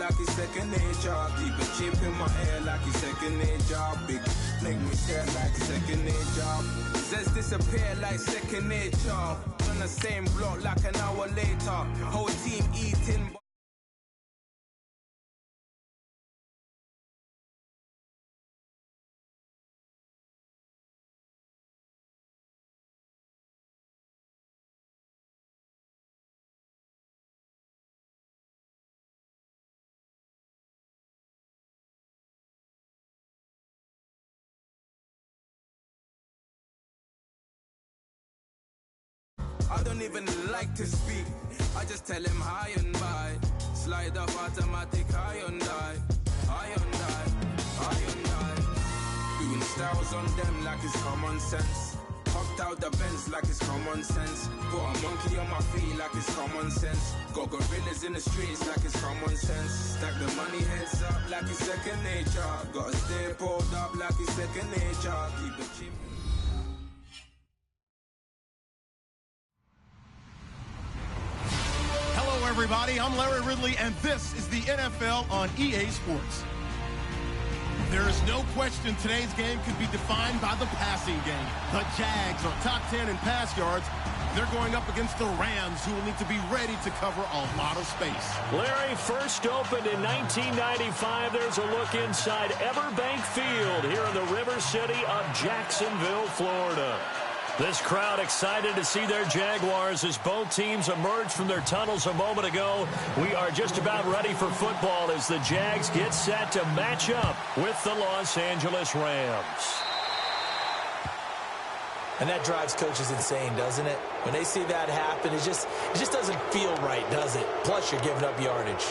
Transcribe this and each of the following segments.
like it's second nature. Keep a chip in my ear like it's second nature. Big make me stare like second nature. Says disappear like second nature. On the same block like an hour later. Whole team eating. I don't even like to speak. I just tell him hi and bye. Slide up automatic Hyundai. Hyundai. Hyundai. Doing styles on them like it's common sense. Hopped out the Benz like it's common sense. Got a monkey on my feet like it's common sense. Got gorillas in the streets like it's common sense. Stack the money heads up like it's second nature. Gotta stay pulled up like it's second nature. Keep it cheap. Everybody, I'm Larry Ridley, and this is the NFL on EA Sports. There is no question today's game could be defined by the passing game. The Jags are top 10 in pass yards. They're going up against the Rams, who will need to be ready to cover a lot of space. Larry, first opened in 1995. There's a look inside Everbank Field here in the River City of Jacksonville, Florida. This crowd excited to see their Jaguars as both teams emerged from their tunnels a moment ago. We are just about ready for football as the Jags get set to match up with the Los Angeles Rams. And that drives coaches insane, doesn't it? When they see that happen, it just doesn't feel right, does it? Plus, you're giving up yardage.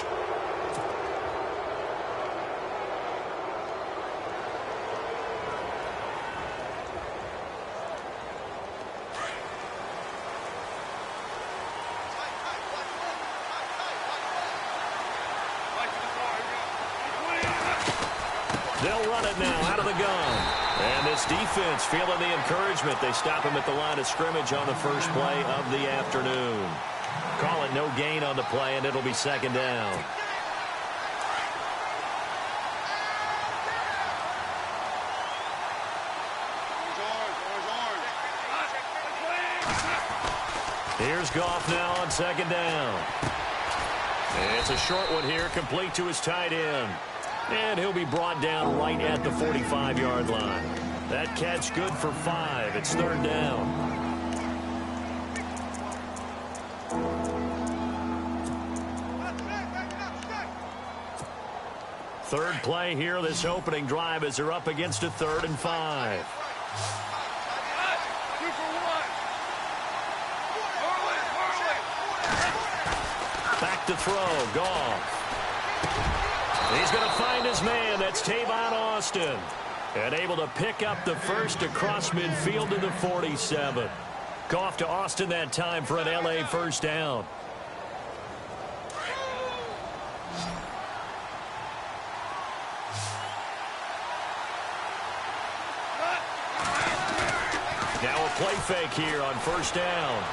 They'll run it now out of the gun. And this defense feeling the encouragement. They stop him at the line of scrimmage on the first play of the afternoon. Call it no gain on the play, and it'll be second down. Here's Goff now on second down. It's a short one here, complete to his tight end. And he'll be brought down right at the 45-yard line. That catch good for 5. It's third down. Third play here, this opening drive, as they're up against a 3rd and 5. Back to throw, Goff. He's going to find his man. That's Tavon Austin. And able to pick up the first across midfield to the 47. Goff to Austin that time for an LA first down. Now a play fake here on first down.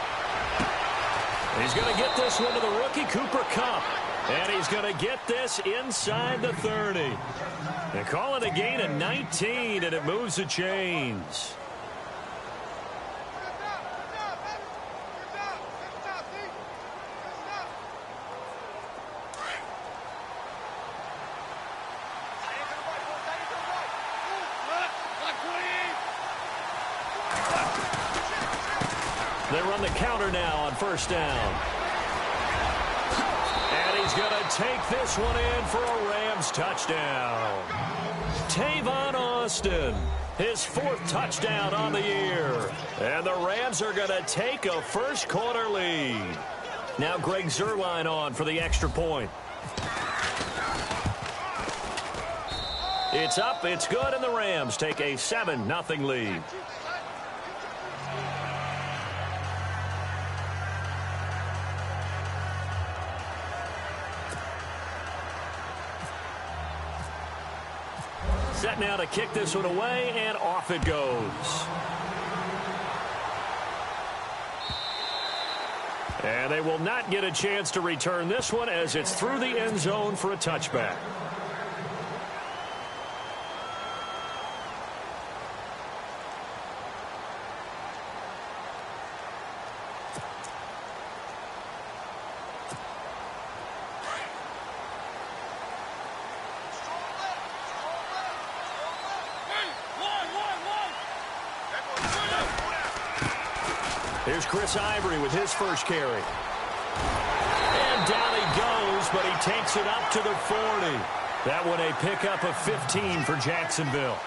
He's going to get this one to the rookie, Cooper Kupp. And he's going to get this inside the 30. They call it a gain of 19, and it moves the chains. They run the counter now on first down. And he's going to take this one in for a Rams touchdown. Tavon Austin, his 4th touchdown on the year. And the Rams are going to take a first quarter lead. Now Greg Zuerlein on for the extra point. It's up, it's good, and the Rams take a 7-0 lead. Set now to kick this one away, and off it goes. And they will not get a chance to return this one as it's through the end zone for a touchback. Here's Chris Ivory with his first carry. And down he goes, but he takes it up to the 40. That one a pickup of 15 for Jacksonville.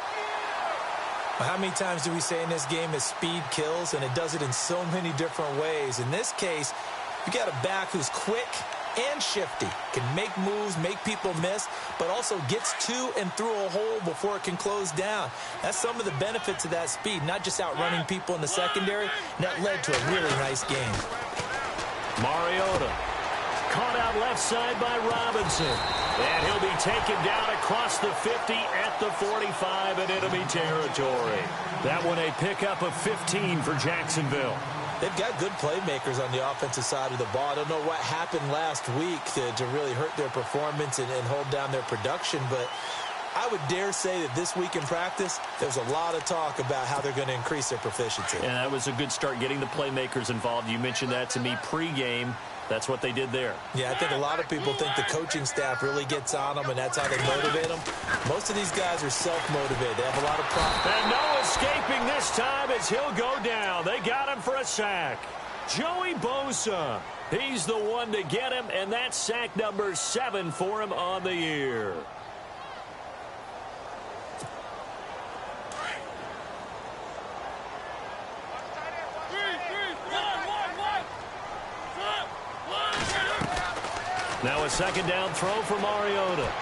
How many times do we say in this game that speed kills, and it does it in so many different ways? In this case, you got a back who's quick and shifty, can make moves, make people miss, but also gets to and through a hole before it can close down. That's some of the benefits of that speed, not just outrunning people in the secondary, and that led to a really nice game. Mariota caught out left side by Robinson, and he'll be taken down across the 50 at the 45 in enemy territory. That one a pickup of 15 for Jacksonville. They've got good playmakers on the offensive side of the ball. I don't know what happened last week to really hurt their performance and hold down their production, but I would dare say that this week in practice, there's a lot of talk about how they're going to increase their proficiency. And that was a good start, getting the playmakers involved. You mentioned that to me pregame. That's what they did there. Yeah, I think a lot of people think the coaching staff really gets on them, and that's how they motivate them. Most of these guys are self-motivated. They have a lot of problems. And no escaping this time as he'll go down. They got him for a sack. Joey Bosa, he's the one to get him, and that's sack number 7 for him on the year. Now a second down throw for Mariota.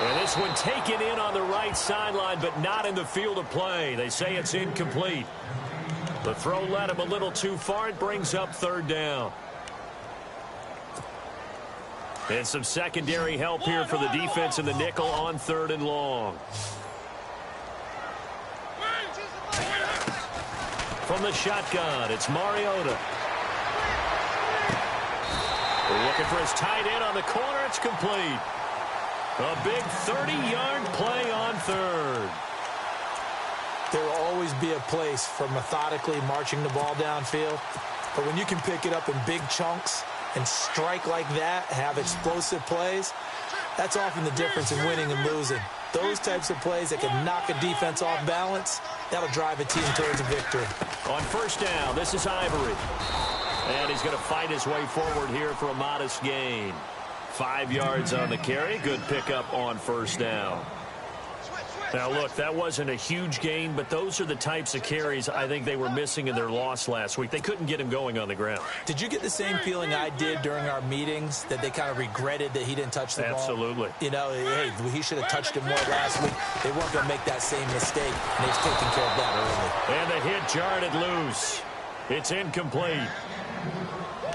And this one taken in on the right sideline, but not in the field of play. They say it's incomplete. The throw led him a little too far. It brings up third down. And some secondary help here for the defense in the nickel on 3rd and long. From the shotgun, it's Mariota. We're looking for his tight end on the corner. It's complete. A big 30-yard play on 3rd. There will always be a place for methodically marching the ball downfield. But when you can pick it up in big chunks and strike like that, have explosive plays, that's often the difference in winning and losing. Those types of plays that can knock a defense off balance, that'll drive a team towards a victory. On first down, this is Ivory. And he's going to fight his way forward here for a modest gain. 5 yards on the carry. Good pickup on first down. Now, look, that wasn't a huge gain, but those are the types of carries I think they were missing in their loss last week. They couldn't get him going on the ground. Did you get the same feeling I did during our meetings, that they kind of regretted that he didn't touch the ball? Absolutely. You know, hey, he should have touched it more last week. They weren't going to make that same mistake, and they've taken care of that early. And the hit jarred it loose. It's incomplete.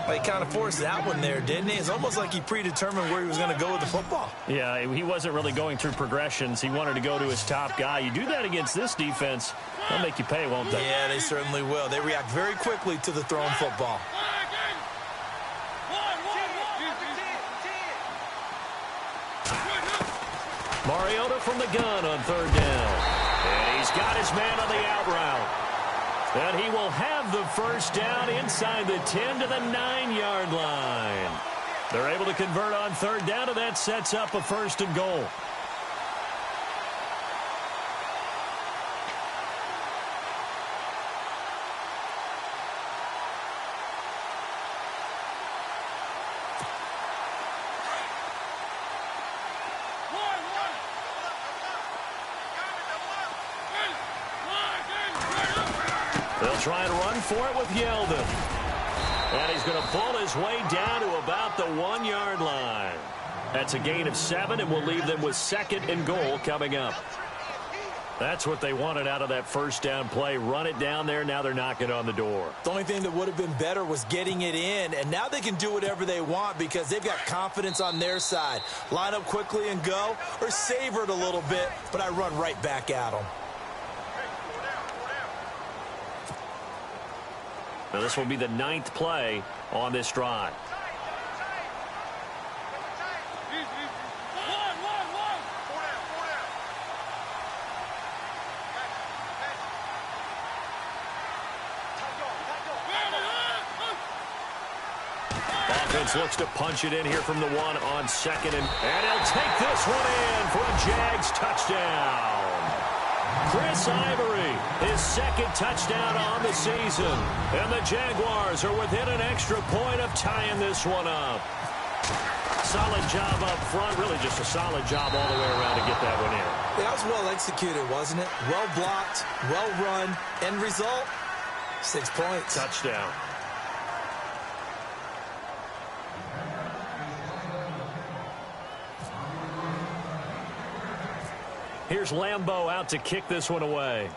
Well, he kind of forced that one there, didn't he? It's almost like he predetermined where he was going to go with the football. Yeah, he wasn't really going through progressions. He wanted to go to his top guy. You do that against this defense, they'll make you pay, won't they? Yeah, they certainly will. They react very quickly to the thrown football. Mariota from the gun on 3rd down. And he's got his man on the out route. And he will have the first down inside the 10 to the 9-yard line. They're able to convert on 3rd down, and that sets up a 1st and goal. They'll try and run for it with Yeldon. And he's going to pull his way down to about the 1-yard line. That's a gain of 7, and will leave them with 2nd and goal coming up. That's what they wanted out of that first down play. Run it down there. Now they're knocking on the door. The only thing that would have been better was getting it in, and now they can do whatever they want because they've got confidence on their side. Line up quickly and go, or savor it a little bit, but I run right back at them. Now, this will be the 9th play on this drive. Offense looks to punch it in here from the 1 on 2nd. And he'll take this one in for a Jags touchdown. Chris Ivory, his 2nd touchdown on the season. And the Jaguars are within an extra point of tying this one up. Solid job up front. Really just a solid job all the way around to get that one in. Yeah, that was well executed, wasn't it? Well blocked, well run. End result, 6 points. Touchdown. Here's Lambeau out to kick this one away.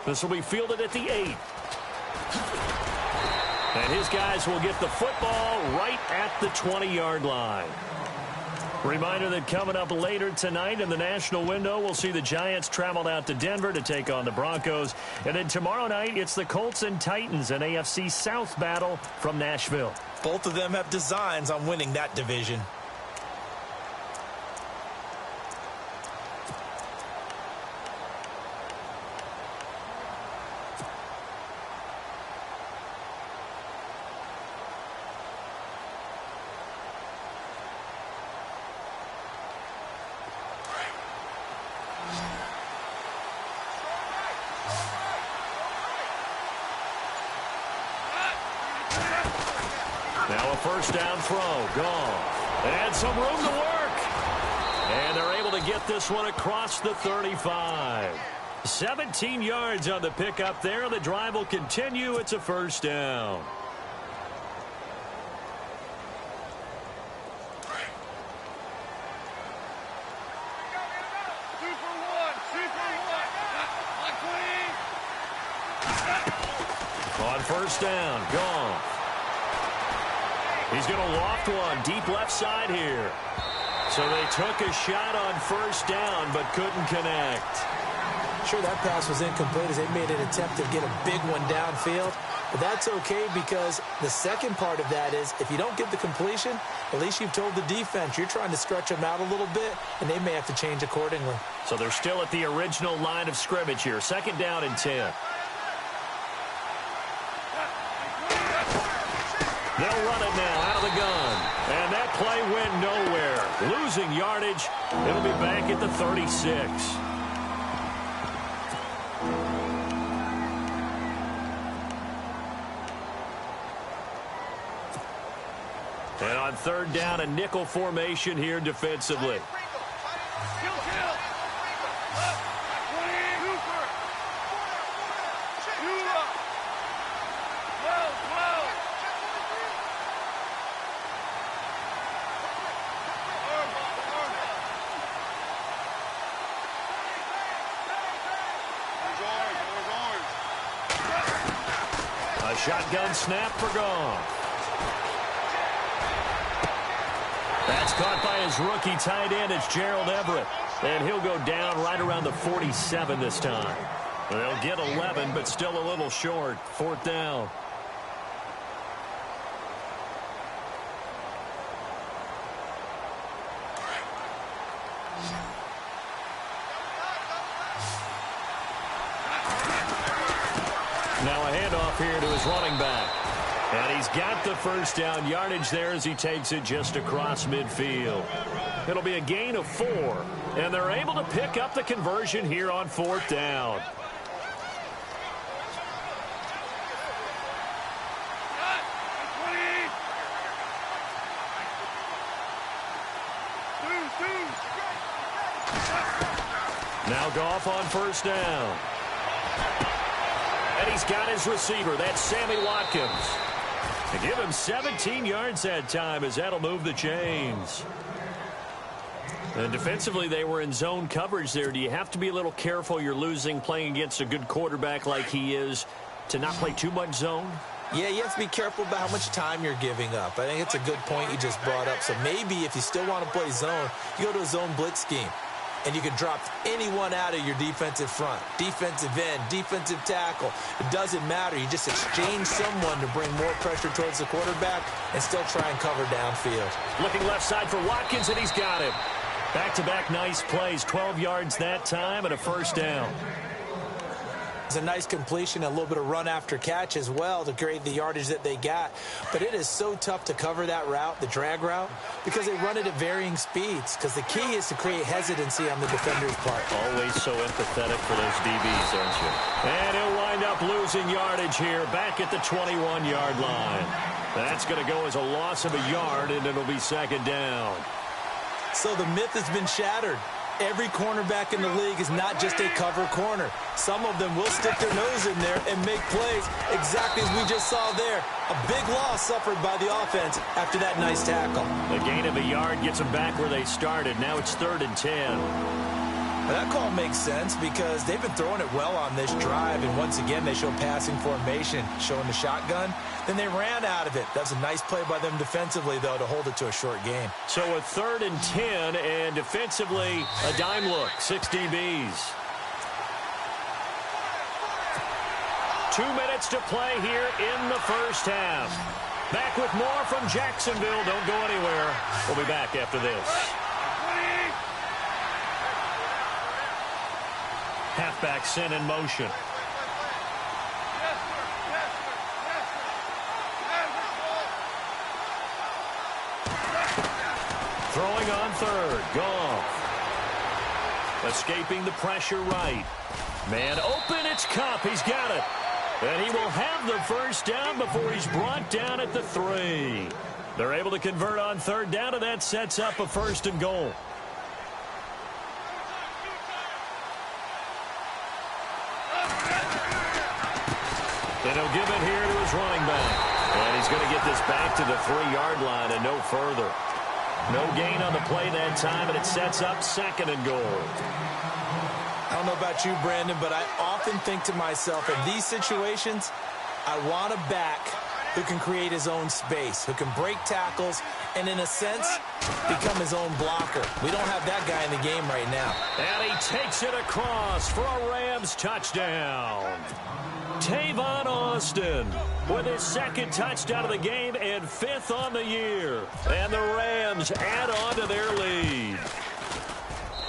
This will be fielded at the 8. And his guys will get the football right at the 20-yard line. Reminder that coming up later tonight in the national window, we'll see the Giants travel out to Denver to take on the Broncos. And then tomorrow night, it's the Colts and Titans, an AFC South battle from Nashville. Both of them have designs on winning that division. Now a first down throw, gone. And some room to work. And they're able to get this one across the 35. 17 yards on the pickup there. The drive will continue. It's a first down. On first down, gone. He's going to loft one deep left side here. So they took a shot on first down but couldn't connect. Sure, that pass was incomplete as they made an attempt to get a big one downfield. But that's okay because the second part of that is if you don't get the completion, at least you've told the defense you're trying to stretch them out a little bit, and they may have to change accordingly. So they're still at the original line of scrimmage here. 2nd down and 10. They'll run it now out of the gun. And that play went nowhere. Losing yardage. It'll be back at the 36. And on 3rd down, a nickel formation here defensively. A shotgun snap for Goff. That's caught by his rookie tight end. It's Gerald Everett. And he'll go down right around the 47 this time. They'll get 11, but still a little short. 4th down. Now a handoff here to his running back. And he's got the first down yardage there as he takes it just across midfield. It'll be a gain of 4. And they're able to pick up the conversion here on 4th down. Now Goff on first down. And he's got his receiver. That's Sammy Watkins. To give him 17 yards that time as that'll move the chains. And defensively, they were in zone coverage there. Do you have to be a little careful? You're losing playing against a good quarterback like he is to not play too much zone? Yeah, you have to be careful about how much time you're giving up. I think it's a good point you just brought up. So maybe if you still want to play zone, you go to a zone blitz scheme. and you can drop anyone out of your defensive front, defensive end, defensive tackle. It doesn't matter. You just exchange someone to bring more pressure towards the quarterback and still try and cover downfield. Looking left side for Watkins, and he's got him. Back-to-back nice plays, 12 yards that time and a first down. It's a nice completion, a little bit of run after catch as well to create the yardage that they got. But it is so tough to cover that route, the drag route, because they run it at varying speeds. Because the key is to create hesitancy on the defender's part. Always so empathetic for those DBs, aren't you? And he'll wind up losing yardage here back at the 21-yard line. That's going to go as a loss of a yard, and it'll be second down. So the myth has been shattered. Every cornerback in the league is not just a cover corner. Some of them will stick their nose in there and make plays exactly as we just saw there. A big loss suffered by the offense after that nice tackle. The gain of a yard gets them back where they started. Now it's 3rd and 10. That call makes sense because they've been throwing it well on this drive, and once again they show passing formation, showing the shotgun. Then they ran out of it. That's a nice play by them defensively, though, to hold it to a short game. So a 3rd and 10, and defensively a dime look, 6 DBs. 2 minutes to play here in the first half. Back with more from Jacksonville. Don't go anywhere. We'll be back after this. Halfback sent in motion. Throwing on 3rd. Goff. Escaping the pressure right. Man open. It's Cup. He's got it. And he will have the first down before he's brought down at the 3. They're able to convert on 3rd down, and that sets up a 1st and goal. And he'll give it here to his running back. And he's going to get this back to the 3-yard line and no further. No gain on the play that time, and it sets up 2nd and goal. I don't know about you, Brandon, but I often think to myself, in these situations, I want a back who can create his own space, who can break tackles, and in a sense, become his own blocker. We don't have that guy in the game right now. And he takes it across for a Rams touchdown. Tavon Austin with his 2nd touchdown of the game and 5th on the year. And the Rams add on to their lead.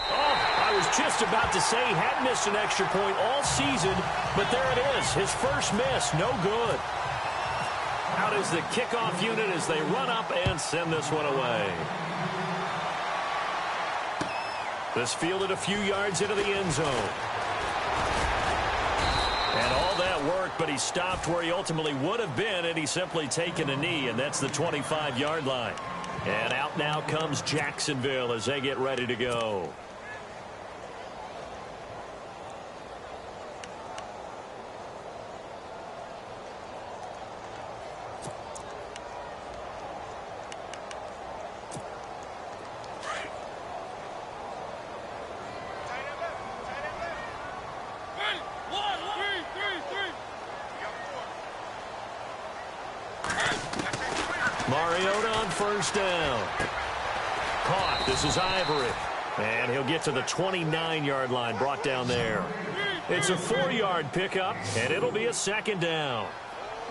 Oh, I was just about to say he hadn't missed an extra point all season, but there it is. His first miss, no good. Out is the kickoff unit as they run up and send this one away. This fielded a few yards into the end zone. And all that work, but he stopped where he ultimately would have been, and he's simply taken a knee, and that's the 25-yard line. And out now comes Jacksonville as they get ready to go. Mariota on 1st down. Caught. This is Ivory. And he'll get to the 29-yard line, brought down there. It's a 4-yard pickup, and it'll be a 2nd down.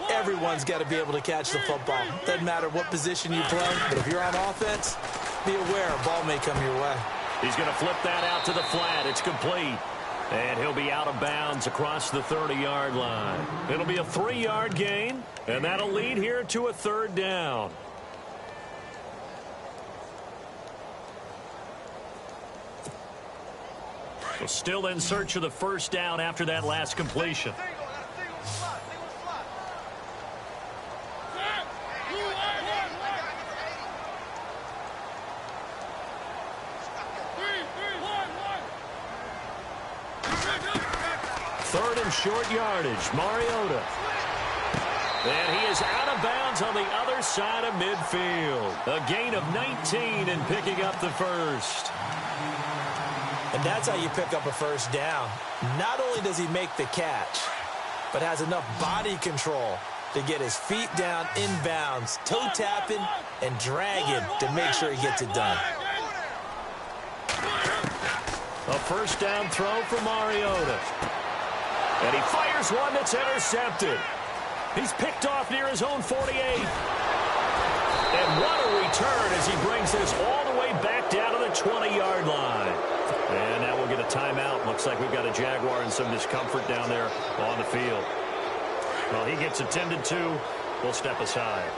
Everyone's got to be able to catch the football. Doesn't matter what position you play, but if you're on offense, be aware a ball may come your way. He's going to flip that out to the flat. It's complete. And he'll be out of bounds across the 30-yard line. It'll be a 3-yard gain, and that'll lead here to a 3rd down. So still in search of the 1st down after that last completion. Third and short yardage, Mariota. And he is out of bounds on the other side of midfield. A gain of 19 and picking up the 1st. And that's how you pick up a 1st down. Not only does he make the catch, but has enough body control to get his feet down inbounds, toe tapping and dragging to make sure he gets it done. A first down throw for Mariota. And he fires one that's intercepted. He's picked off near his own 48. And what a return as he brings this all the way back down to the 20-yard line. And now we'll get a timeout. Looks like we've got a Jaguar in some discomfort down there on the field. Well, he gets attended to. We'll step aside.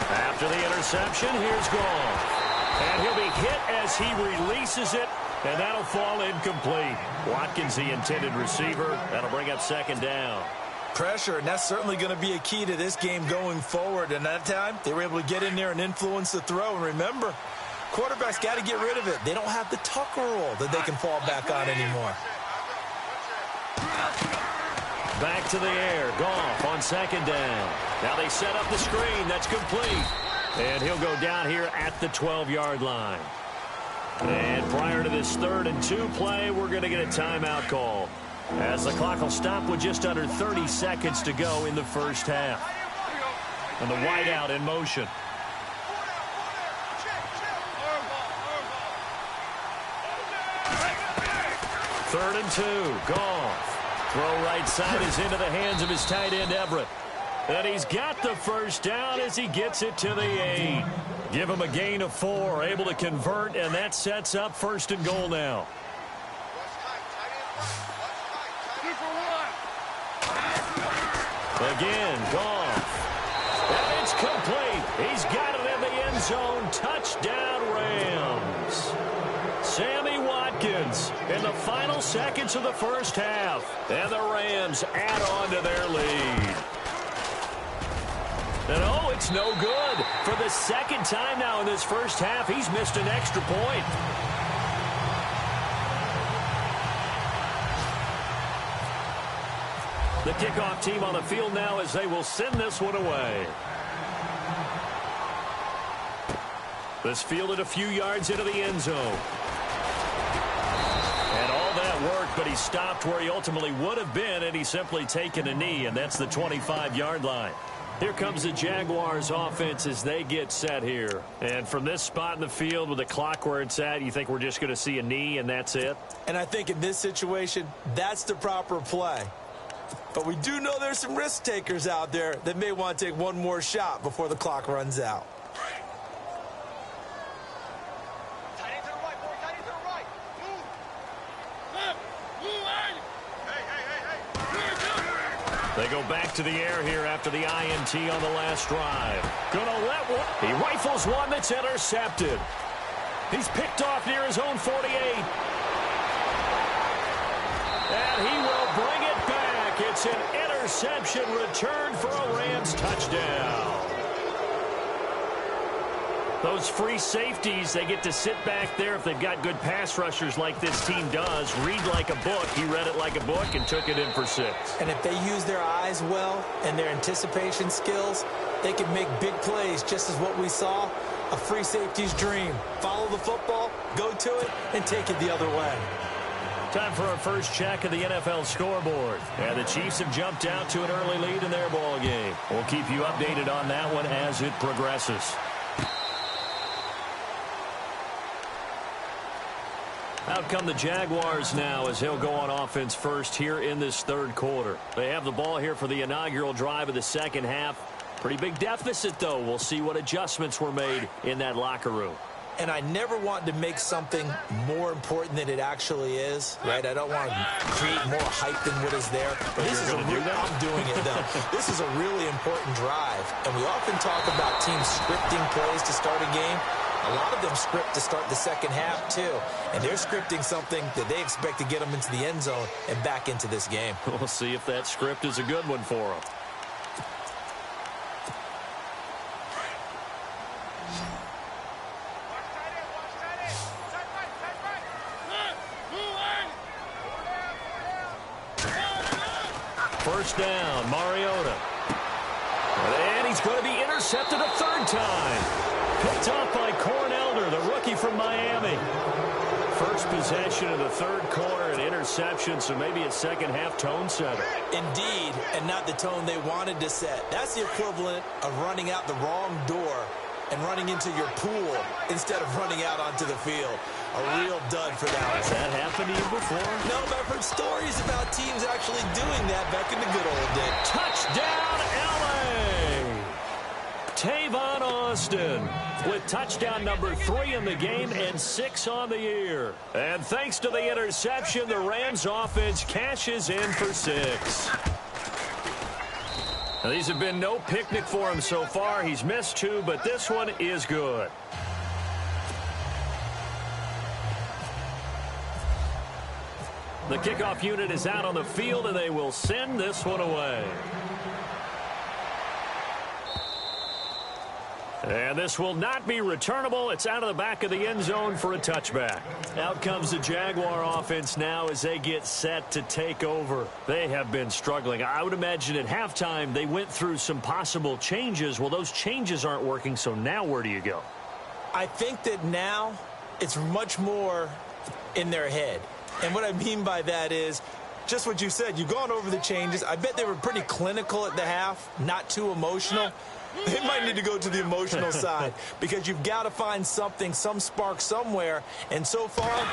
After the interception, here's Goff. And he'll be hit as he releases it, and that'll fall incomplete. Watkins, the intended receiver. That'll bring up second down. Pressure, and that's certainly going to be a key to this game going forward. And that time, they were able to get in there and influence the throw. And remember, quarterbacks got to get rid of it. They don't have the Tucker rule that they can fall back on anymore. Back to the air. Goff on second down. Now they set up the screen. That's complete. And he'll go down here at the 12-yard line. And prior to this 3rd and 2 play, we're going to get a timeout call, as the clock will stop with just under 30 seconds to go in the first half. And the wideout in motion. Third and 2. Goff. Throw right side is into the hands of his tight end, Everett. And he's got the first down as he gets it to the 8. Give him a gain of 4, able to convert, and that sets up 1st and goal now. Again, Goff. And it's complete. He's got it in the end zone. Touchdown, Rams. Sammy Watkins in the final seconds of the first half. And the Rams add on to their lead. And oh, it's no good. For the second time now in this first half, he's missed an extra point. The kickoff team on the field now as they will send this one away. This fielded a few yards into the end zone. And all that worked, but he stopped where he ultimately would have been, and he's simply taken a knee, and that's the 25-yard line. Here comes the Jaguars offense as they get set here. And from this spot in the field with the clock where it's at, you think we're just going to see a knee and that's it? And I think in this situation, that's the proper play. But we do know there's some risk takers out there that may want to take one more shot before the clock runs out. They go back to the air here after the INT on the last drive. Gonna let one. He rifles one that's intercepted. He's picked off near his own 48. And he will bring it back. It's an interception returned for a Rams touchdown. Those free safeties, they get to sit back there if they've got good pass rushers like this team does. Read like a book. He read it like a book and took it in for 6. And if they use their eyes well and their anticipation skills, they can make big plays, just as what we saw, a free safety's dream. Follow the football, go to it, and take it the other way. Time for our first check of the NFL scoreboard. And the Chiefs have jumped out to an early lead in their ball game. We'll keep you updated on that one as it progresses. Out come the Jaguars now as he'll go on offense first here in this 3rd quarter. They have the ball here for the inaugural drive of the second half. Pretty big deficit, though. We'll see what adjustments were made in that locker room. And I never want to make something more important than it actually is, right? I don't want to create more hype than what is there. But this is I'm doing it, though. This is a really important drive. And we often talk about teams scripting plays to start a game. A lot of them script to start the second half, too. And they're scripting something that they expect to get them into the end zone and back into this game. We'll see if that script is a good one for them. First down, Mariota. And he's going to be intercepted a 3rd time. Picked off by Corn Elder, the rookie from Miami. First possession of the 3rd quarter, an interception, so maybe a second half tone setter. Indeed, and not the tone they wanted to set. That's the equivalent of running out the wrong door and running into your pool instead of running out onto the field. A real dud for that one. Has that happened to you before? No, but I've heard stories about teams actually doing that back in the good old days. Touchdown, L.A. Tavon Austin with touchdown number 3 in the game and 6 on the year. And thanks to the interception, the Rams offense cashes in for 6. Now, these have been no picnic for him so far. He's missed 2, but this one is good. The kickoff unit is out on the field, and they will send this one away. And this will not be returnable. It's out of the back of the end zone for a touchback. Out comes the Jaguar offense now as they get set to take over. They have been struggling. I would imagine at halftime they went through some possible changes. Well, those changes aren't working, so now where do you go? I think that now it's much more in their head. And what I mean by that is just what you said. You've gone over the changes. I bet they were pretty clinical at the half, not too emotional. They might need to go to the emotional side because you've got to find something, some spark somewhere. And so far,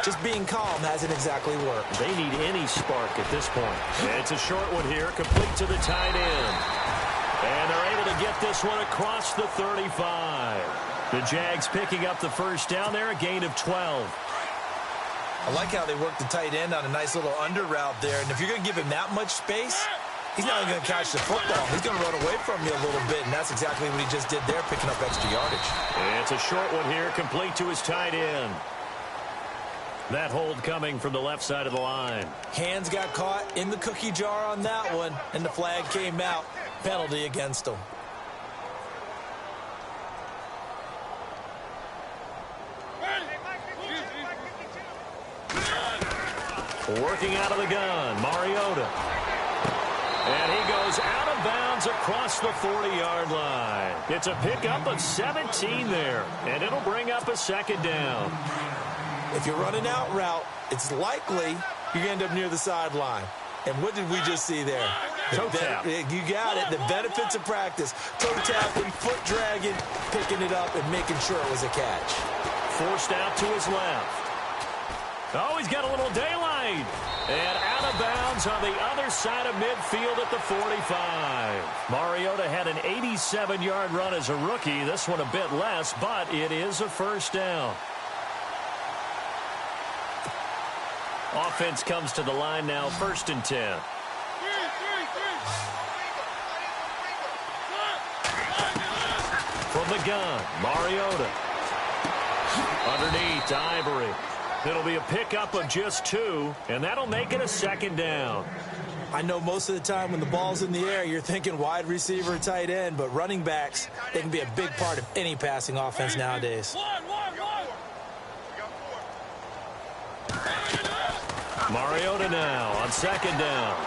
just being calm hasn't exactly worked. They need any spark at this point. It's a short one here, complete to the tight end. And they're able to get this one across the 35. The Jags picking up the first down there, a gain of 12. I like how they work the tight end on a nice little under route there. And if you're going to give him that much space, he's not going to catch the football. He's going to run away from you a little bit, and that's exactly what he just did there, picking up extra yardage. It's a short one here, complete to his tight end. That hold coming from the left side of the line. Hands got caught in the cookie jar on that one, and the flag came out. Penalty against him. Working out of the gun, Mariota. And he goes out of bounds across the 40-yard line. It's a pickup of 17 there, and it'll bring up a second down. If you're running out route, it's likely you end up near the sideline. And what did we just see there? Toe tap. You got it. The benefits of practice. Toe tapping, foot dragging, picking it up, and making sure it was a catch. Forced out to his left. Oh, he's got a little daylight. And out of bounds on the other side of midfield at the 45. Mariota had an 87-yard run as a rookie. This one a bit less, but it is a first down. Offense comes to the line now, 1st and 10. From the gun, Mariota. Underneath to Ivory. It'll be a pickup of just 2, and that'll make it a second down. I know most of the time when the ball's in the air, you're thinking wide receiver, tight end, but running backs, they can be a big part of any passing offense nowadays. Mariota now on 2nd down.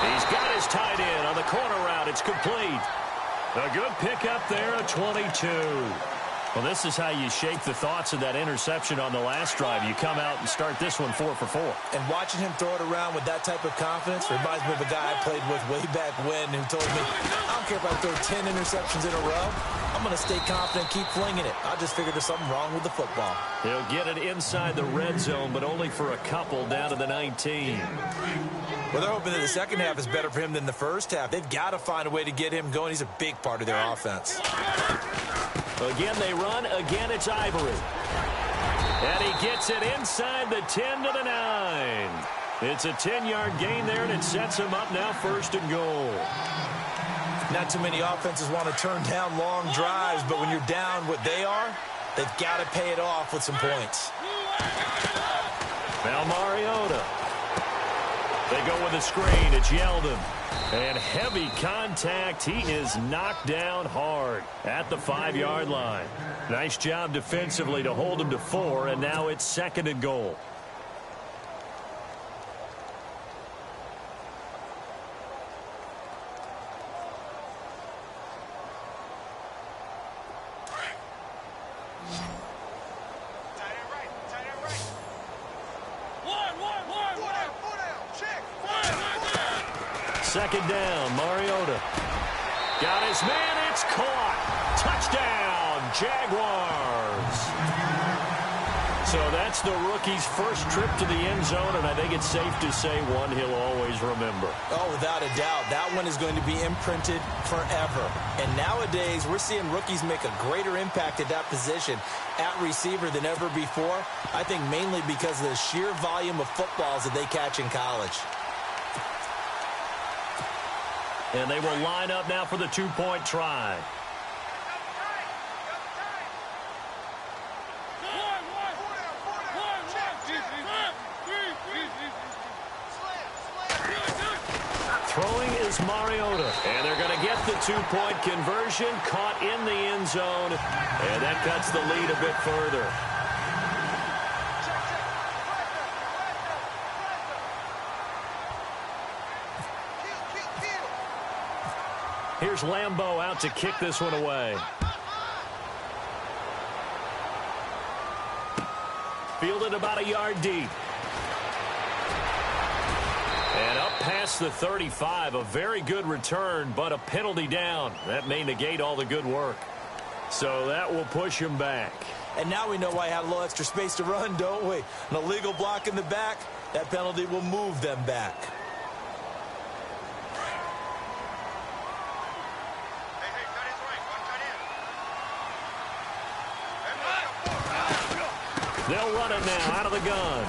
He's got his tight end on the corner route. It's complete. A good pickup there, a 22. Well, this is how you shape the thoughts of that interception on the last drive. You come out and start this one 4 for 4. And watching him throw it around with that type of confidence reminds me of a guy I played with way back when who told me, I don't care if I throw 10 interceptions in a row. I'm going to stay confident, keep flinging it. I just figured there's something wrong with the football. He'll get it inside the red zone, but only for a couple down to the 19. Well, they're hoping that the second half is better for him than the first half. They've got to find a way to get him going. He's a big part of their offense. Again, they run. Again, it's Ivory. And he gets it inside the 10 to the 9. It's a 10-yard gain there, and it sets him up now 1st and goal. Not too many offenses want to turn down long drives, but when you're down what they are, they've got to pay it off with some points. Now Mariota. They go with a screen. It's Yeldon. And heavy contact. He is knocked down hard at the 5-yard line. Nice job defensively to hold him to 4, and now it's 2nd and goal. Second down, Mariota. Got his man. It's caught. Touchdown, Jaguars. So that's the rookie's first trip to the end zone, and I think it's safe to say one he'll always remember. Oh, without a doubt. That one is going to be imprinted forever. And nowadays, we're seeing rookies make a greater impact at that position at receiver than ever before. I think mainly because of the sheer volume of footballs that they catch in college. And they will line up now for the two-point try. Throwing is Mariota. And they're going to get the two-point conversion, caught in the end zone. And that cuts the lead a bit further. Here's Lambeau out to kick this one away. Fielded about a yard deep. And up past the 35, a very good return, but a penalty down. That may negate all the good work. So that will push him back. And now we know why I had a little extra space to run, don't we? An illegal block in the back, that penalty will move them back. They'll run it now out of the gun.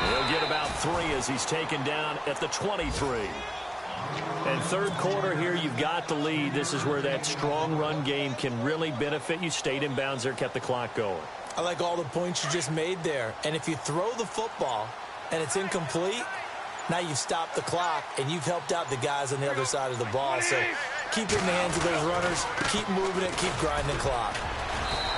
He'll get about 3 as he's taken down at the 23. And third quarter here, you've got the lead. This is where that strong run game can really benefit you. Stayed in bounds there, kept the clock going. I like all the points you just made there. And if you throw the football and it's incomplete, now you've stopped the clock and you've helped out the guys on the other side of the ball. So keep it in the hands of those runners. Keep moving it. Keep grinding the clock.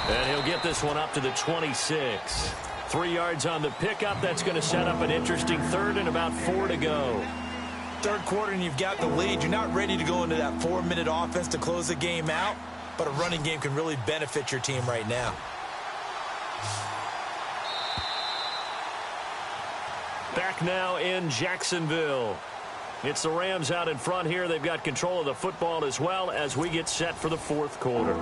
And he'll get this one up to the 26. 3 yards on the pickup. That's going to set up an interesting third and about 4 to go. Third quarter and you've got the lead. You're not ready to go into that 4-minute offense to close the game out, but a running game can really benefit your team right now. Back now in Jacksonville. It's the Rams out in front here. They've got control of the football as well as we get set for the fourth quarter.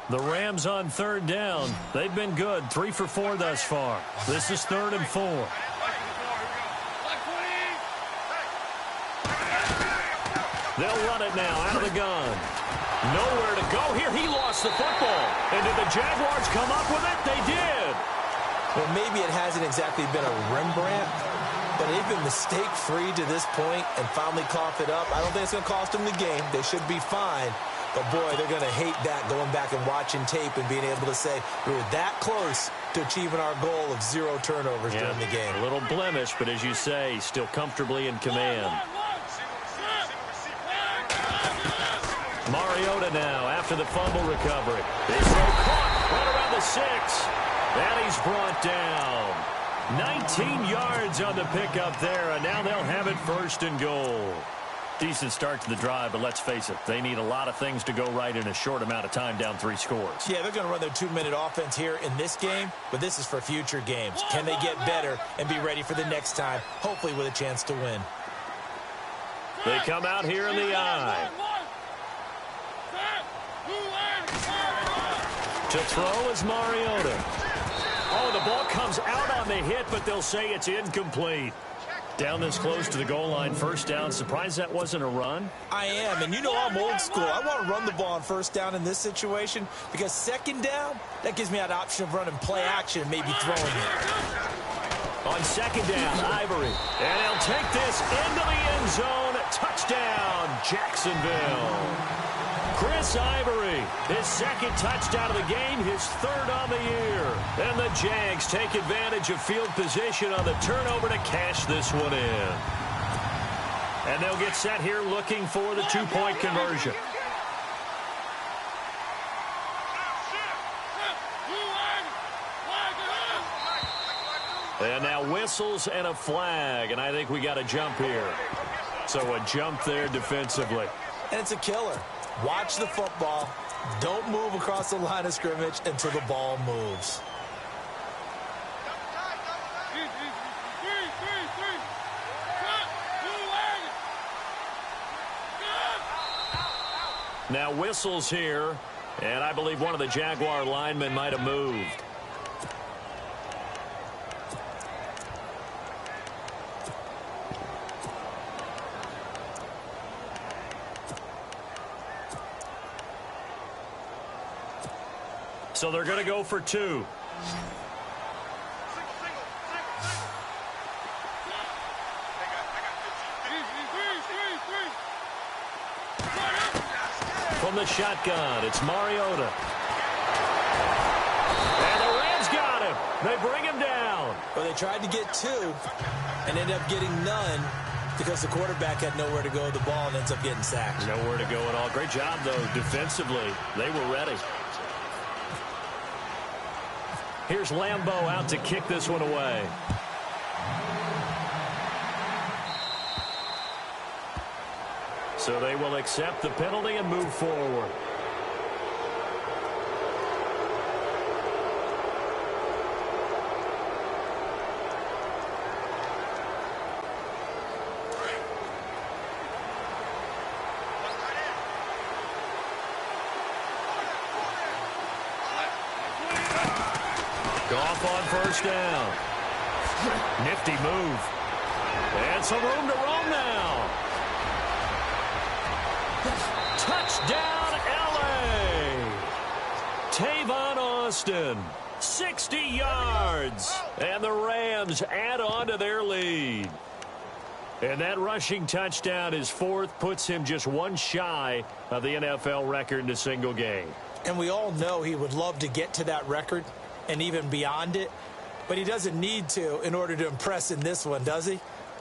The Rams on third down. They've been good. 3 for 4 thus far. This is 3rd and 4. They'll run it now out of the gun. Nowhere to go here. He lost the football. And did the Jaguars come up with it? They did. Well, maybe it hasn't exactly been a Rembrandt, but they've been mistake-free to this point and finally coughed it up. I don't think it's going to cost them the game. They should be fine. But, boy, they're going to hate that, going back and watching tape and being able to say we were that close to achieving our goal of 0 turnovers during the game. A little blemish, but as you say, still comfortably in command. Mariota now after the fumble recovery. They throw caught right around the 6. And he's brought down. 19 yards on the pickup there, and now they'll have it 1st and goal. Decent start to the drive, but let's face it, they need a lot of things to go right in a short amount of time, down 3 scores. Yeah, they're going to run their 2-minute offense here in this game, but this is for future games. Can they get better and be ready for the next time, hopefully with a chance to win? They come out here in the eye. To throw is Mariota. Oh, the ball comes out on the hit, but they'll say it's incomplete. Down this close to the goal line, 1st down. Surprised that wasn't a run? I am, and you know I'm old school. I want to run the ball on 1st down in this situation because 2nd down, that gives me that option of running play action and maybe throwing it. On 2nd down, Ivory. And he'll take this into the end zone. Touchdown, Jacksonville. Chris Ivory, his 2nd touchdown of the game, his 3rd on the year. And the Jags take advantage of field position on the turnover to cash this one in. And they'll get set here looking for the 2-point conversion. And now whistles and a flag, and I think we got a jump here. So a jump there defensively. And it's a killer. Watch the football. Don't move across the line of scrimmage until the ball moves. Now whistles here, and I believe one of the Jaguar linemen might have moved. So they're going to go for two. From the shotgun, it's Mariota. And the Rams got him. They bring him down. Well, they tried to get two and ended up getting none because the quarterback had nowhere to go with the ball and ends up getting sacked. Nowhere to go at all. Great job, though, defensively. They were ready. Here's Lambeau out to kick this one away. So they will accept the penalty and move forward. Goff on first down. Nifty move. And some room to roam now. Touchdown, L.A. Tavon Austin, 60 yards. And the Rams add on to their lead. And that rushing touchdown, his fourth, puts him just one shy of the NFL record in a single game. And we all know he would love to get to that record and even beyond it, but he doesn't need to in order to impress in this one, does he?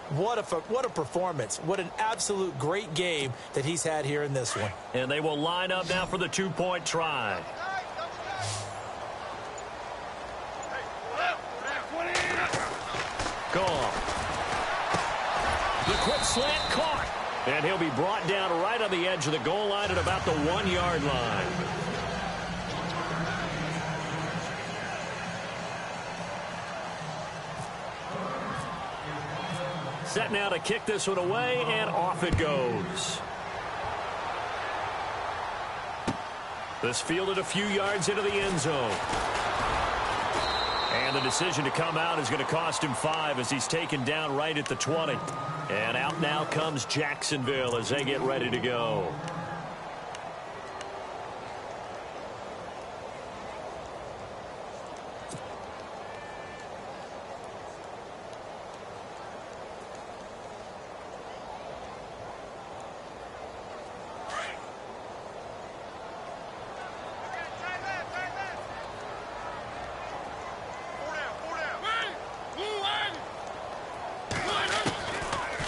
What a performance. What an absolute great game that he's had here in this one. And they will line up now for the two-point try. Gone. The quick slant caught. And he'll be brought down right on the edge of the goal line at about the 1-yard line. Set now to kick this one away, and off it goes. This fielded a few yards into the end zone. And the decision to come out is going to cost him 5 as he's taken down right at the 20. And out now comes Jacksonville as they get ready to go.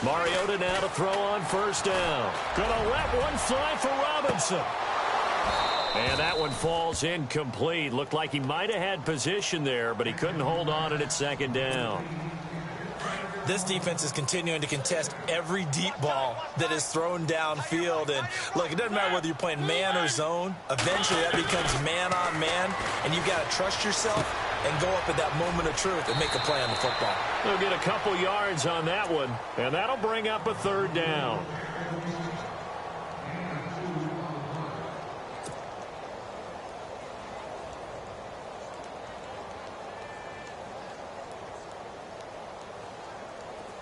Mariota now to throw on first down. Gonna let one fly for Robinson. And that one falls incomplete. Looked like he might have had position there, but he couldn't hold on at second down. This defense is continuing to contest every deep ball that is thrown downfield. And, look, it doesn't matter whether you're playing man or zone. Eventually, that becomes man-on-man, and you've got to trust yourself and go up at that moment of truth and make a play on the football. They'll get a couple yards on that one, and that'll bring up a third down.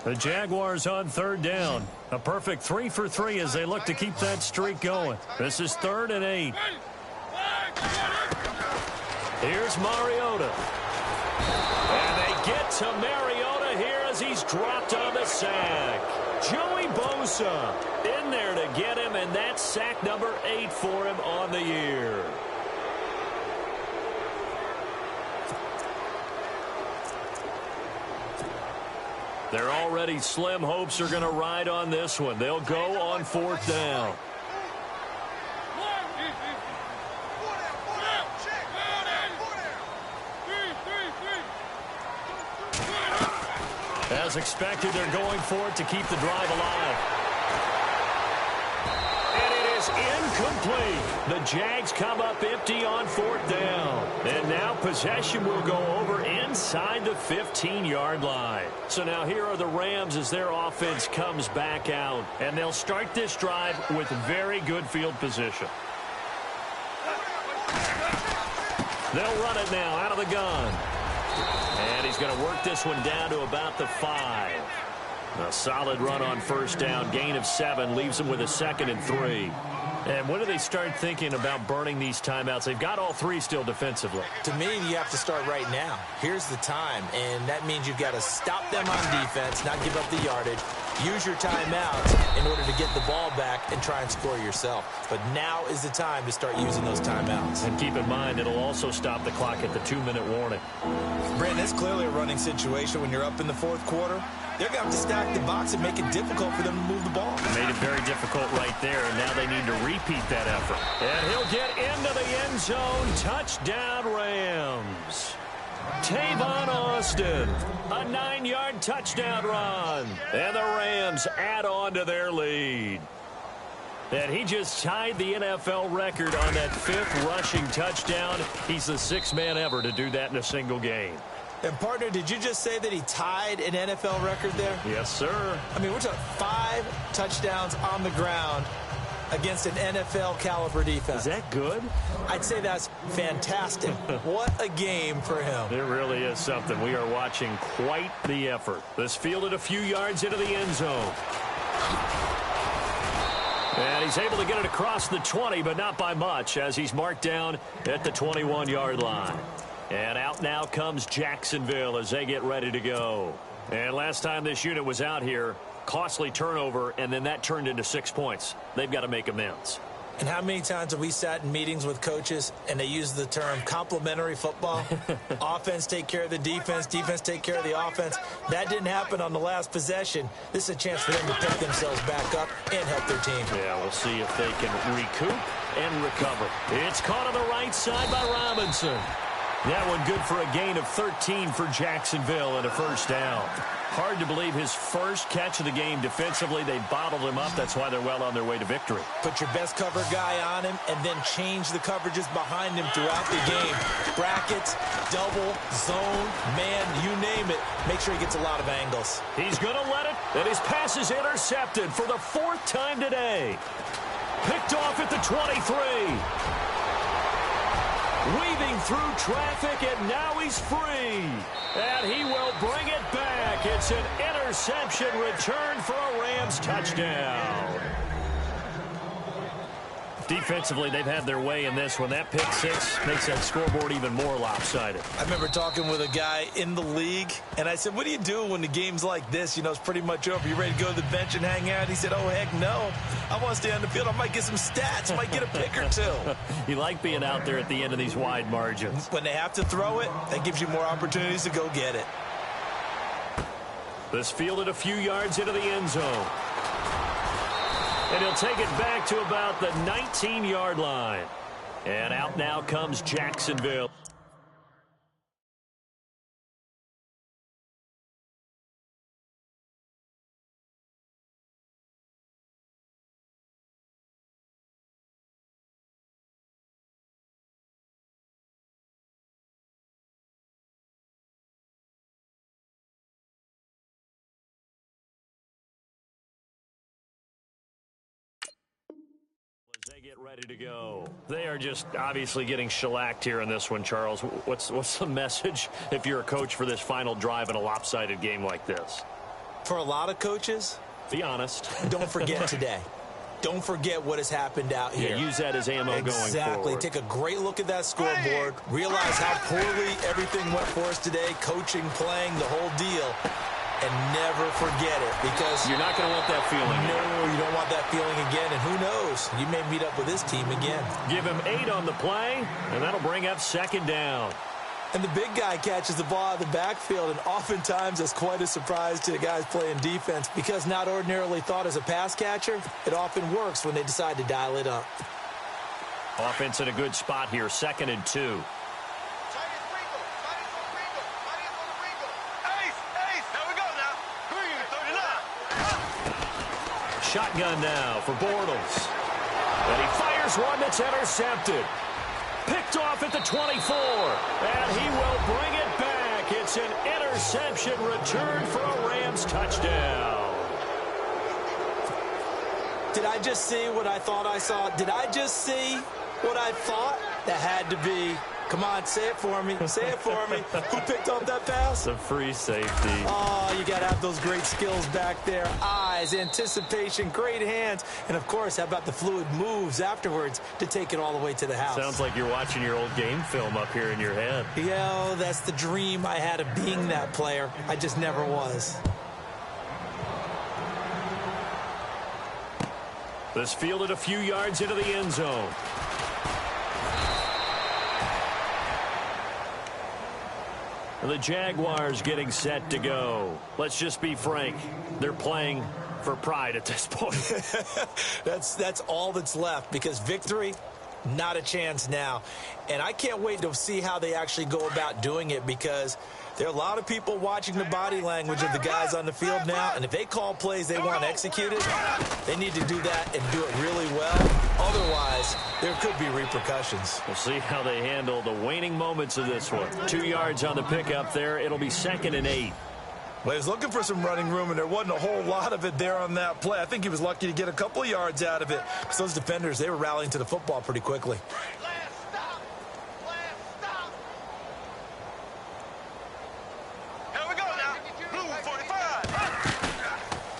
The Jaguars on third down. A perfect 3 for 3 as they look to keep that streak going. This is 3rd and 8. Here's Mariota. And they get to Mariota here as he's dropped on the sack. Joey Bosa in there to get him, and that's sack number 8 for him on the year. Their already slim hopes are going to ride on this one. They'll go on 4th down. As expected, they're going for it to keep the drive alive. And it is is incomplete. The Jags come up empty on 4th down. And now possession will go over inside the 15-yard line. So now here are the Rams as their offense comes back out. And they'll start this drive with very good field position. They'll run it now out of the gun. And he's going to work this one down to about the 5. A solid run on 1st down. Gain of 7 leaves them with a 2nd and 3. And when do they start thinking about burning these timeouts? They've got all 3 still defensively. To me, you have to start right now. Here's the time, and that means you've got to stop them on defense, not give up the yardage, use your timeouts in order to get the ball back and try and score yourself. But now is the time to start using those timeouts. And keep in mind, it'll also stop the clock at the 2-minute warning. Brandon, it's clearly a running situation when you're up in the 4th quarter. They're going to have to stack the box and make it difficult for them to move the ball. Made it very difficult right there, and now they need to repeat that effort. And he'll get into the end zone. Touchdown, Rams. Tavon Austin, a 9-yard touchdown run. And the Rams add on to their lead. And he just tied the NFL record on that 5th rushing touchdown. He's the 6th man ever to do that in a single game. And, partner, did you just say that he tied an NFL record there? Yes, sir. I mean, we're talking 5 touchdowns on the ground against an NFL-caliber defense. Is that good? I'd say that's fantastic. What a game for him. It really is something. We are watching quite the effort. This fielded a few yards into the end zone. And he's able to get it across the 20, but not by much, as he's marked down at the 21-yard line. And out now comes Jacksonville as they get ready to go. And last time this unit was out here, costly turnover, and then that turned into 6 points. They've got to make amends. And how many times have we sat in meetings with coaches and they use the term complementary football? Offense take care of the defense, defense take care of the offense. That didn't happen on the last possession. This is a chance for them to pick themselves back up and help their team. Yeah, we'll see if they can recoup and recover. It's caught on the right side by Robinson. That one good for a gain of 13 for Jacksonville and a 1st down. Hard to believe his first catch of the game defensively. They bottled him up. That's why they're well on their way to victory. Put your best cover guy on him and then change the coverages behind him throughout the game. Brackets, double, zone, man, you name it. Make sure he gets a lot of angles. He's going to let it, and his pass is intercepted for the 4th time today. Picked off at the 23. Weaving through traffic, and now he's free. And he will bring it back. It's an interception return for a Rams touchdown. Defensively, they've had their way in this one. That pick 6 makes that scoreboard even more lopsided. I remember talking with a guy in the league, and I said, what do you do when the game's like this? You know, it's pretty much over. You ready to go to the bench and hang out? He said, oh, heck no. I want to stay on the field. I might get some stats. Might get a pick or 2. You like being out there at the end of these wide margins. When they have to throw it, that gives you more opportunities to go get it. This fielded a few yards into the end zone. And he'll take it back to about the 19-yard line. And out now comes Jacksonville. They get ready to go. They are just obviously getting shellacked here in this one, Charles. What's the message if you're a coach for this final drive in a lopsided game like this? For a lot of coaches, be honest. Don't forget today. Don't forget what has happened out here. Yeah, use that as ammo going forward. Exactly. Take a great look at that scoreboard. Realize how poorly everything went for us today. Coaching, playing, the whole deal. And never forget it, because you're not going to want that feeling. No, you don't want that feeling again. And who knows? You may meet up with this team again. Give him 8 on the play, and that'll bring up 2nd down. And the big guy catches the ball out of the backfield, and oftentimes that's quite a surprise to the guys playing defense, because not ordinarily thought as a pass catcher, it often works when they decide to dial it up. Offense in a good spot here, 2nd and 2. Shotgun now for Bortles. And he fires one that's intercepted. Picked off at the 24. And he will bring it back. It's an interception return for a Rams touchdown. Did I just see what I thought I saw? Did I just see what I thought? That had to be. Come on, say it for me. Say it for me. Who picked up that pass? The free safety. Oh, you got to have those great skills back there. Eyes, anticipation, great hands. And, of course, how about the fluid moves afterwards to take it all the way to the house? Sounds like you're watching your old game film up here in your head. Yeah, that's the dream I had of being that player. I just never was. This fielded a few yards into the end zone. The Jaguars getting set to go. Let's just be frank. They're playing for pride at this point. That's all that's left, because victory, not a chance now. And I can't wait to see how they actually go about doing it, because there are a lot of people watching the body language of the guys on the field now, and if they call plays they want executed, they need to do that and do it really well. Otherwise, there could be repercussions. We'll see how they handle the waning moments of this one. 2 yards on the pickup there. It'll be 2nd and 8. Well, he was looking for some running room, and there wasn't a whole lot of it there on that play. I think he was lucky to get a couple of yards out of it, because those defenders, they were rallying to the football pretty quickly.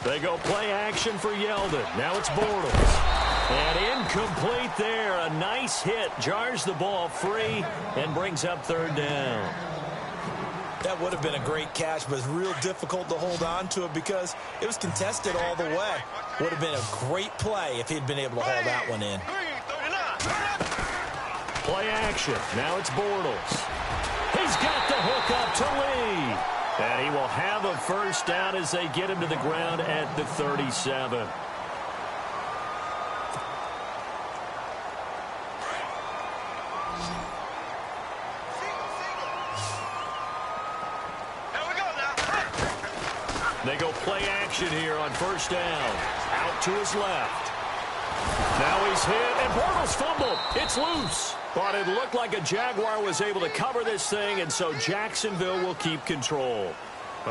They go play action for Yeldon. Now it's Bortles. And incomplete there. A nice hit. Jars the ball free and brings up 3rd down. That would have been a great catch, but it's real difficult to hold on to it because it was contested all the way. Would have been a great play if he'd been able to haul that one in. Play action. Now it's Bortles. He's got the hook up to Lee. And he will have a 1st down as they get him to the ground at the 37. They go play action here on 1st down. Out to his left. Now he's hit, and Bortles fumbled. It's loose. But it looked like a Jaguar was able to cover this thing, and so Jacksonville will keep control.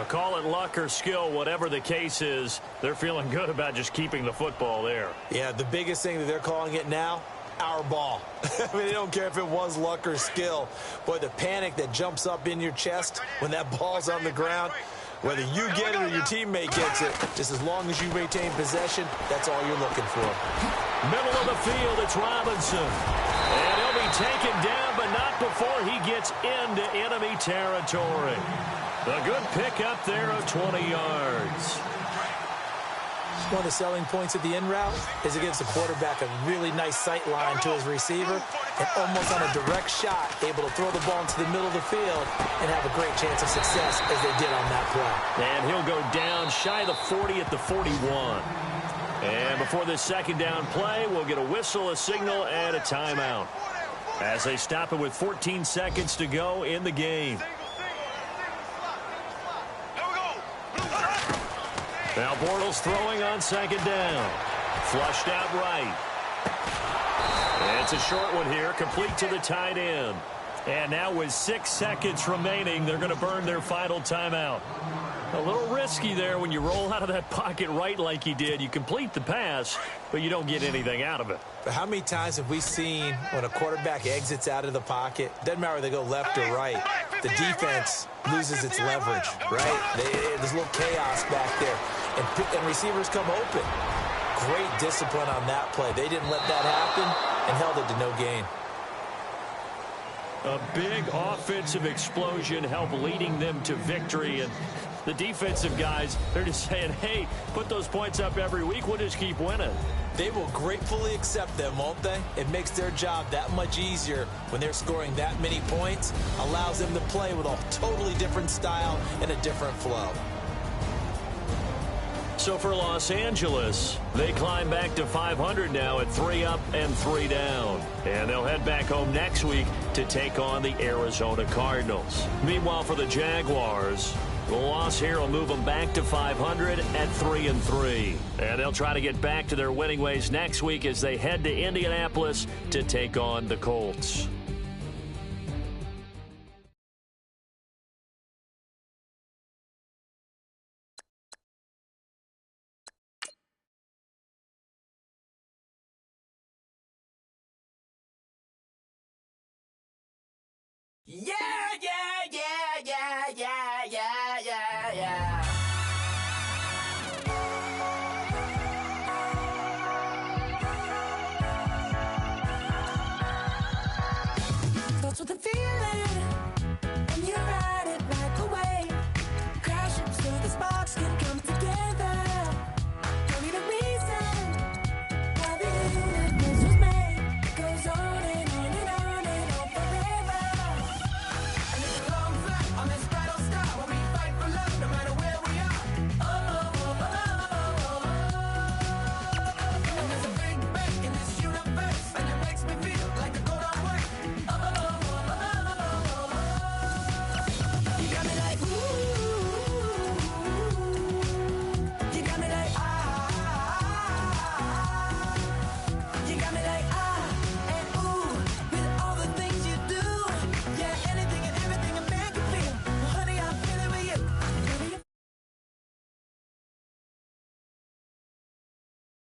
Call it luck or skill, whatever the case is, they're feeling good about just keeping the football there. Yeah, the biggest thing that they're calling it now, our ball. I mean, they don't care if it was luck or skill. Boy, the panic that jumps up in your chest when that ball's on the ground, whether you get it or your teammate gets it, just as long as you maintain possession, that's all you're looking for. Middle of the field, it's Robinson. And he'll be taken down, but not before he gets into enemy territory. A good pickup there of 20 yards. One of the selling points of the in route is it gives the quarterback a really nice sight line to his receiver and almost on a direct shot able to throw the ball into the middle of the field and have a great chance of success as they did on that play. And he'll go down shy of the 40 at the 41. And before this 2nd down play, we'll get a whistle, a signal, and a timeout as they stop it with 14 seconds to go in the game. Now Bortles throwing on 2nd down. Flushed out right. And it's a short one here, complete to the tight end. And now with 6 seconds remaining, they're going to burn their final timeout. A little risky there when you roll out of that pocket right like he did. You complete the pass, but you don't get anything out of it. But how many times have we seen when a quarterback exits out of the pocket, doesn't matter whether they go left or right, the defense loses its leverage, right? There's a little chaos back there, and receivers come open. Great discipline on that play. They didn't let that happen and held it to no gain. A big offensive explosion helped leading them to victory, and the defensive guys, they're just saying, hey, put those points up every week, we'll just keep winning. They will gratefully accept them, won't they? It makes their job that much easier when they're scoring that many points, allows them to play with a totally different style and a different flow. So for Los Angeles, they climb back to 500 now at 3 up and 3 down. And they'll head back home next week to take on the Arizona Cardinals. Meanwhile, for the Jaguars, The loss here will move them back to 500 at 3-3. And they'll try to get back to their winning ways next week as they head to Indianapolis to take on the Colts. Yeah!